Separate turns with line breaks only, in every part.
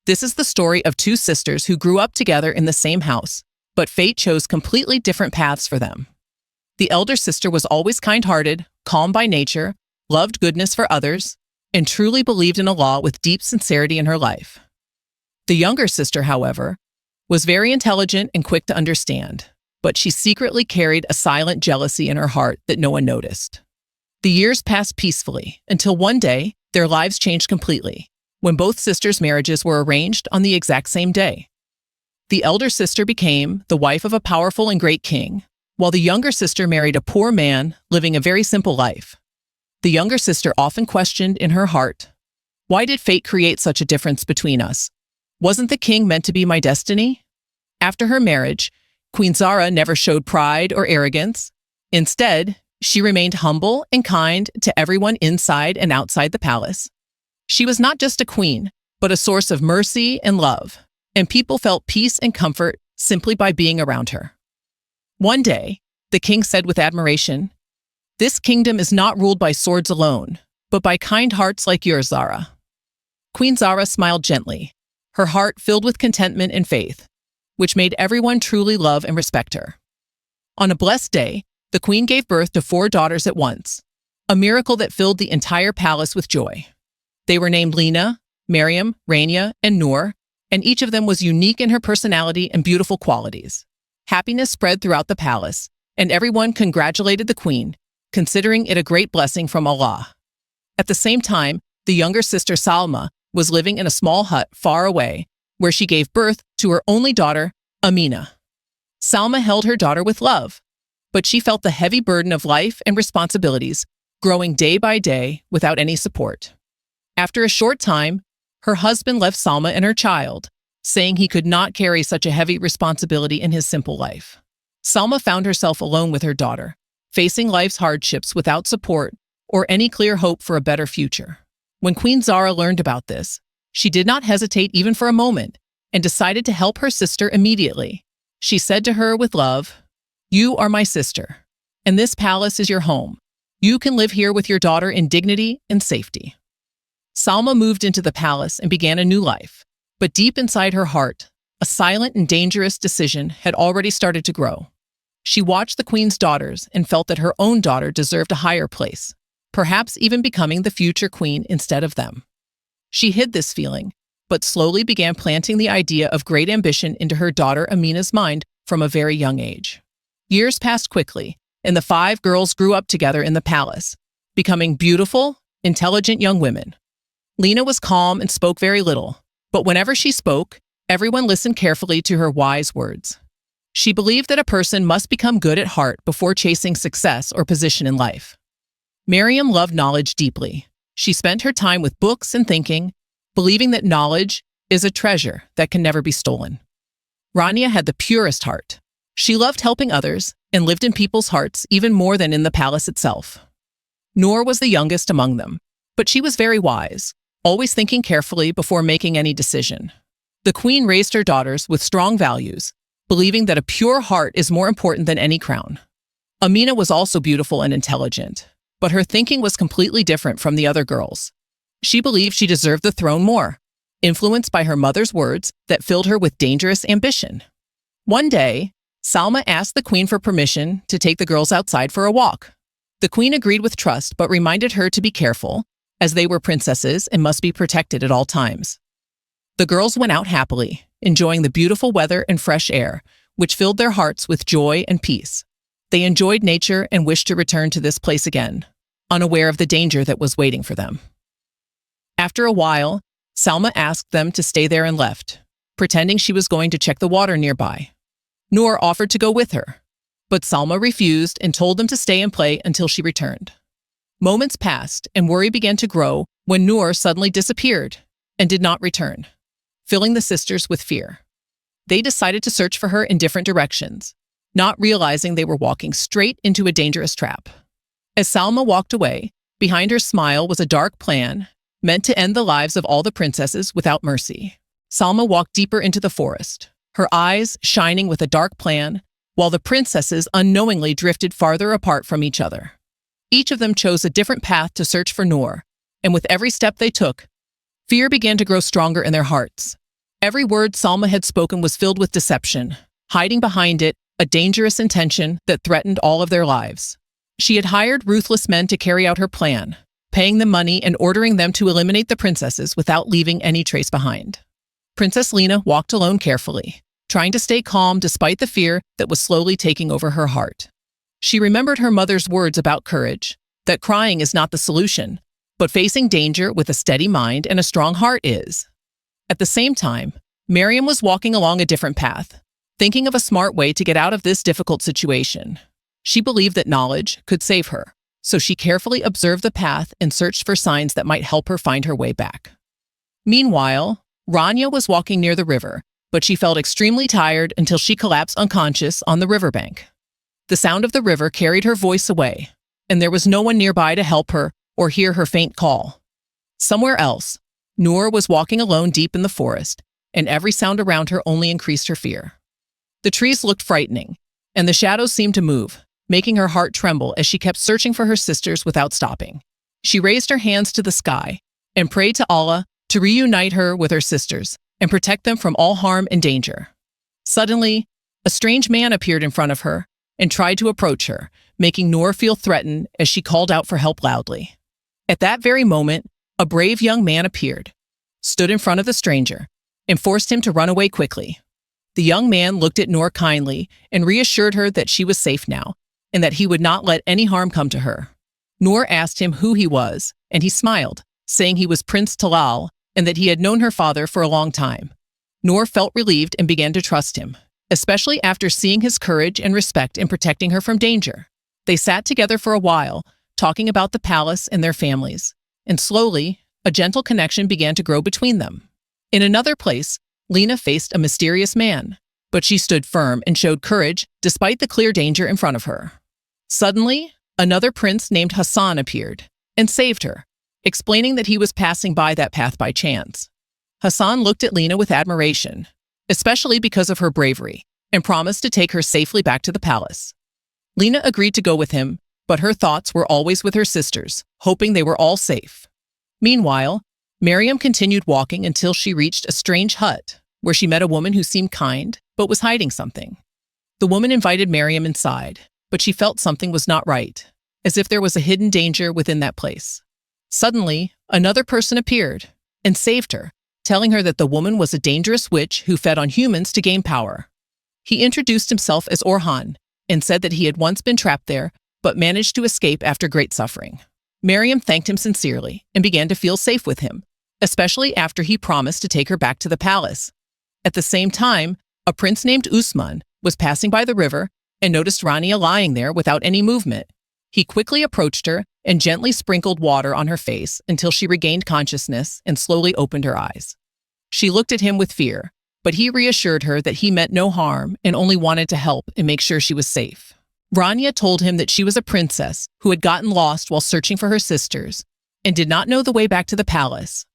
This is the story of two sisters who grew up together in the same house, but fate chose completely different paths for them. The elder sister was always kind-hearted, calm by nature, loved goodness for others, and truly believed in Allah with deep sincerity in her life. The younger sister, however, was very intelligent and quick to understand, but she secretly carried a silent jealousy in her heart that no one noticed. The years passed peacefully until one day, their lives changed completely, when both sisters' marriages were arranged on the exact same day. The elder sister became the wife of a powerful and great king, while the younger sister married a poor man living a very simple life. The younger sister often questioned in her heart, "Why did fate create such a difference between us? Wasn't the king meant to be my destiny?" After her marriage, Queen Zara never showed pride or arrogance. Instead, she remained humble and kind to everyone inside and outside the palace. She was not just a queen, but a source of mercy and love, and people felt peace and comfort simply by being around her. One day, the king said with admiration, "This kingdom is not ruled by swords alone, but by kind hearts like yours, Zara." Queen Zara smiled gently, her heart filled with contentment and faith, which made everyone truly love and respect her. On a blessed day, the queen gave birth to 4 daughters at once, a miracle that filled the entire palace with joy. They were named Lina, Maryam, Rania, and Noor, and each of them was unique in her personality and beautiful qualities. Happiness spread throughout the palace, and everyone congratulated the queen, considering it a great blessing from Allah. At the same time, the younger sister Salma was living in a small hut far away, where she gave birth to her only daughter, Amina. Salma held her daughter with love, but she felt the heavy burden of life and responsibilities, growing day by day without any support. After a short time, her husband left Salma and her child, saying he could not carry such a heavy responsibility in his simple life. Salma found herself alone with her daughter, facing life's hardships without support or any clear hope for a better future. When Queen Zara learned about this, she did not hesitate even for a moment and decided to help her sister immediately. She said to her with love, "You are my sister, and this palace is your home. You can live here with your daughter in dignity and safety." Salma moved into the palace and began a new life, but deep inside her heart, a silent and dangerous decision had already started to grow. She watched the queen's daughters and felt that her own daughter deserved a higher place, perhaps even becoming the future queen instead of them. She hid this feeling, but slowly began planting the idea of great ambition into her daughter Amina's mind from a very young age. Years passed quickly, and the 5 girls grew up together in the palace, becoming beautiful, intelligent young women. Lina was calm and spoke very little, but whenever she spoke, everyone listened carefully to her wise words. She believed that a person must become good at heart before chasing success or position in life. Maryam loved knowledge deeply. She spent her time with books and thinking, believing that knowledge is a treasure that can never be stolen. Rania had the purest heart. She loved helping others and lived in people's hearts even more than in the palace itself. Noor was the youngest among them, but she was very wise, always thinking carefully before making any decision. The queen raised her daughters with strong values, believing that a pure heart is more important than any crown. Amina was also beautiful and intelligent, but her thinking was completely different from the other girls. She believed she deserved the throne more, influenced by her mother's words that filled her with dangerous ambition. One day, Salma asked the queen for permission to take the girls outside for a walk. The queen agreed with trust but reminded her to be careful, as they were princesses and must be protected at all times. The girls went out happily, enjoying the beautiful weather and fresh air, which filled their hearts with joy and peace. They enjoyed nature and wished to return to this place again, unaware of the danger that was waiting for them. After a while, Salma asked them to stay there and left, pretending she was going to check the water nearby. Noor offered to go with her, but Salma refused and told them to stay and play until she returned. Moments passed and worry began to grow when Noor suddenly disappeared and did not return, filling the sisters with fear. They decided to search for her in different directions, not realizing they were walking straight into a dangerous trap. As Salma walked away, behind her smile was a dark plan meant to end the lives of all the princesses without mercy. Salma walked deeper into the forest, her eyes shining with a dark plan, while the princesses unknowingly drifted farther apart from each other. Each of them chose a different path to search for Noor, and with every step they took, fear began to grow stronger in their hearts. Every word Salma had spoken was filled with deception, hiding behind it a dangerous intention that threatened all of their lives. She had hired ruthless men to carry out her plan, paying them money and ordering them to eliminate the princesses without leaving any trace behind. Princess Lena walked alone carefully, trying to stay calm despite the fear that was slowly taking over her heart. She remembered her mother's words about courage, that crying is not the solution, but facing danger with a steady mind and a strong heart is. At the same time, Miriam was walking along a different path, thinking of a smart way to get out of this difficult situation. She believed that knowledge could save her, so she carefully observed the path and searched for signs that might help her find her way back. Meanwhile, Rania was walking near the river, but she felt extremely tired until she collapsed unconscious on the riverbank. The sound of the river carried her voice away, and there was no one nearby to help her or hear her faint call. Somewhere else, Noor was walking alone deep in the forest, and every sound around her only increased her fear. The trees looked frightening, and the shadows seemed to move, making her heart tremble as she kept searching for her sisters without stopping. She raised her hands to the sky and prayed to Allah to reunite her with her sisters and protect them from all harm and danger. Suddenly, a strange man appeared in front of her and tried to approach her, making Noor feel threatened as she called out for help loudly. At that very moment, a brave young man appeared, stood in front of the stranger, and forced him to run away quickly. The young man looked at Noor kindly and reassured her that she was safe now, and that he would not let any harm come to her. Noor asked him who he was, and he smiled, saying he was Prince Talal and that he had known her father for a long time. Noor felt relieved and began to trust him, especially after seeing his courage and respect in protecting her from danger. They sat together for a while, talking about the palace and their families, and slowly, a gentle connection began to grow between them. In another place, Lena faced a mysterious man, but she stood firm and showed courage despite the clear danger in front of her. Suddenly, another prince named Hassan appeared and saved her, explaining that he was passing by that path by chance. Hassan looked at Lena with admiration, especially because of her bravery, and promised to take her safely back to the palace. Lena agreed to go with him, but her thoughts were always with her sisters, hoping they were all safe. Meanwhile, Miriam continued walking until she reached a strange hut, where she met a woman who seemed kind, but was hiding something. The woman invited Miriam inside, but she felt something was not right, as if there was a hidden danger within that place. Suddenly, another person appeared and saved her, telling her that the woman was a dangerous witch who fed on humans to gain power. He introduced himself as Orhan and said that he had once been trapped there, but managed to escape after great suffering. Miriam thanked him sincerely and began to feel safe with him, especially after he promised to take her back to the palace. At the same time, a prince named Usman was passing by the river and noticed Rania lying there without any movement. He quickly approached her and gently sprinkled water on her face until she regained consciousness and slowly opened her eyes. She looked at him with fear, but he reassured her that he meant no harm and only wanted to help and make sure she was safe. Rania told him that she was a princess who had gotten lost while searching for her sisters and did not know the way back to the palace.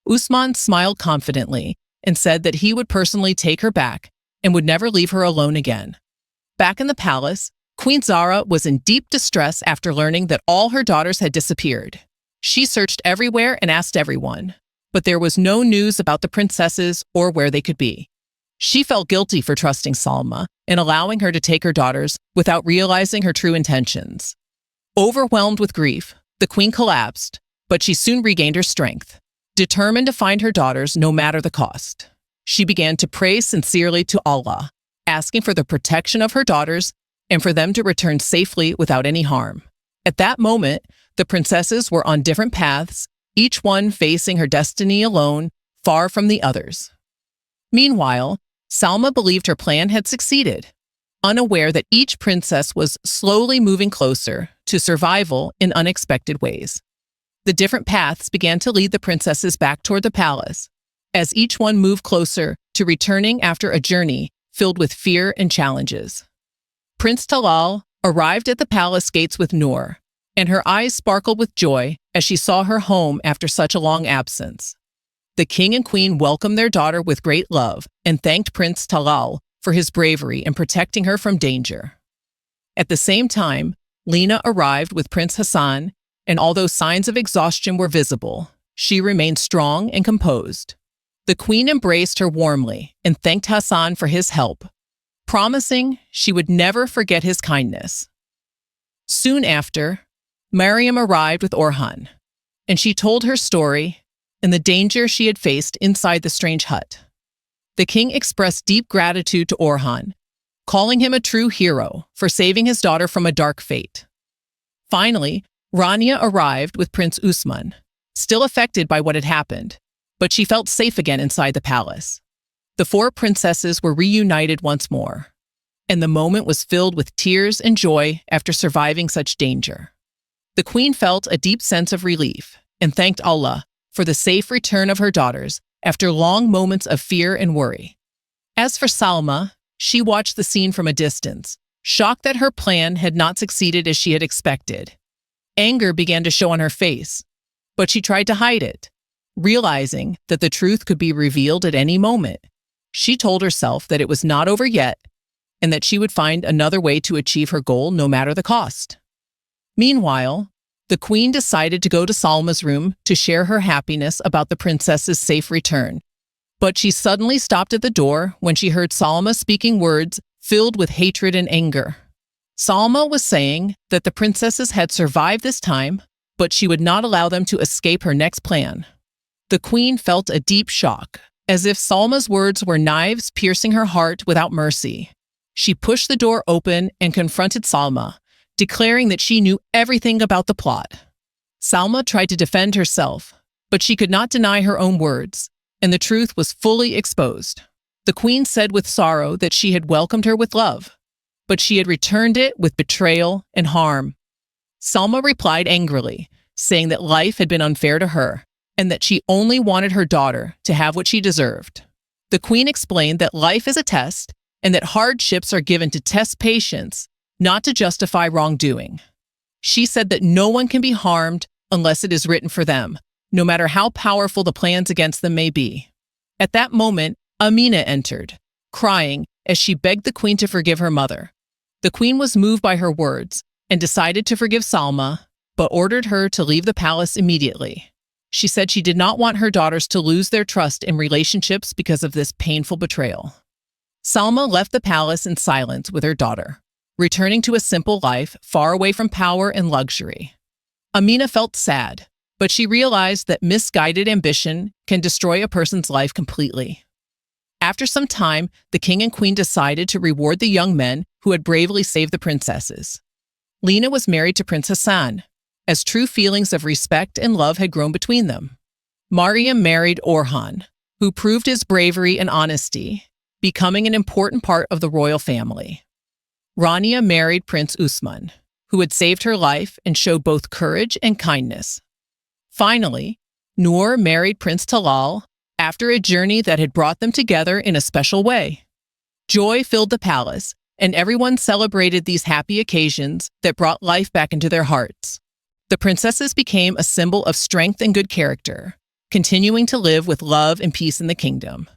Usman smiled confidently and said that he would personally take her back and would never leave her alone again. Back in the palace, Queen Zara was in deep distress after learning that all her daughters had disappeared. She searched everywhere and asked everyone, but there was no news about the princesses or where they could be. She felt guilty for trusting Salma and allowing her to take her daughters without realizing her true intentions. Overwhelmed with grief, the queen collapsed, but she soon regained her strength, determined to find her daughters no matter the cost. She began to pray sincerely to Allah, asking for the protection of her daughters and for them to return safely without any harm. At that moment, the princesses were on different paths, each one facing her destiny alone, far from the others. Meanwhile, Salma believed her plan had succeeded, unaware that each princess was slowly moving closer to survival in unexpected ways. The different paths began to lead the princesses back toward the palace, as each one moved closer to returning after a journey filled with fear and challenges. Prince Talal arrived at the palace gates with Noor, and her eyes sparkled with joy as she saw her home after such a long absence. The king and queen welcomed their daughter with great love and thanked Prince Talal for his bravery in protecting her from danger. At the same time, Lena arrived with Prince Hassan, and although signs of exhaustion were visible, she remained strong and composed. The queen embraced her warmly and thanked Hassan for his help, promising she would never forget his kindness. Soon after, Mariam arrived with Orhan, and she told her story and the danger she had faced inside the strange hut. The king expressed deep gratitude to Orhan, calling him a true hero for saving his daughter from a dark fate. Finally, Rania arrived with Prince Usman, still affected by what had happened, but she felt safe again inside the palace. The four princesses were reunited once more, and the moment was filled with tears and joy after surviving such danger. The queen felt a deep sense of relief and thanked Allah for the safe return of her daughters after long moments of fear and worry. As for Salma, she watched the scene from a distance, shocked that her plan had not succeeded as she had expected. Anger began to show on her face, but she tried to hide it, realizing that the truth could be revealed at any moment. She told herself that it was not over yet and that she would find another way to achieve her goal no matter the cost. Meanwhile, the queen decided to go to Salma's room to share her happiness about the princess's safe return. But she suddenly stopped at the door when she heard Salma speaking words filled with hatred and anger. Salma was saying that the princesses had survived this time, but she would not allow them to escape her next plan. The queen felt a deep shock, as if Salma's words were knives piercing her heart without mercy. She pushed the door open and confronted Salma, declaring that she knew everything about the plot. Salma tried to defend herself, but she could not deny her own words, and the truth was fully exposed. The queen said with sorrow that she had welcomed her with love, but she had returned it with betrayal and harm. Salma replied angrily, saying that life had been unfair to her, and that she only wanted her daughter to have what she deserved. The queen explained that life is a test, and that hardships are given to test patience, not to justify wrongdoing. She said that no one can be harmed unless it is written for them, no matter how powerful the plans against them may be. At that moment, Amina entered, crying as she begged the queen to forgive her mother. The queen was moved by her words and decided to forgive Salma, but ordered her to leave the palace immediately. She said she did not want her daughters to lose their trust in relationships because of this painful betrayal. Salma left the palace in silence with her daughter, returning to a simple life far away from power and luxury. Amina felt sad, but she realized that misguided ambition can destroy a person's life completely. After some time, the king and queen decided to reward the young men who had bravely saved the princesses. Lina was married to Prince Hassan, as true feelings of respect and love had grown between them. Mariam married Orhan, who proved his bravery and honesty, becoming an important part of the royal family. Rania married Prince Usman, who had saved her life and showed both courage and kindness. Finally, Noor married Prince Talal after a journey that had brought them together in a special way. Joy filled the palace, and everyone celebrated these happy occasions that brought life back into their hearts. The princesses became a symbol of strength and good character, continuing to live with love and peace in the kingdom.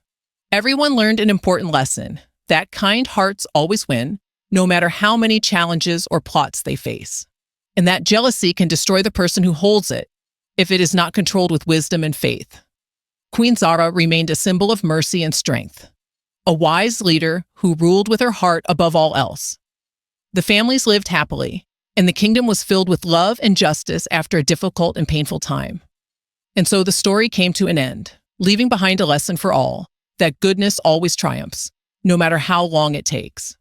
Everyone learned an important lesson, that kind hearts always win, no matter how many challenges or plots they face. And that jealousy can destroy the person who holds it, if it is not controlled with wisdom and faith. Queen Zahra remained a symbol of mercy and strength, a wise leader who ruled with her heart above all else. The families lived happily, and the kingdom was filled with love and justice after a difficult and painful time. And so the story came to an end, leaving behind a lesson for all, that goodness always triumphs, no matter how long it takes.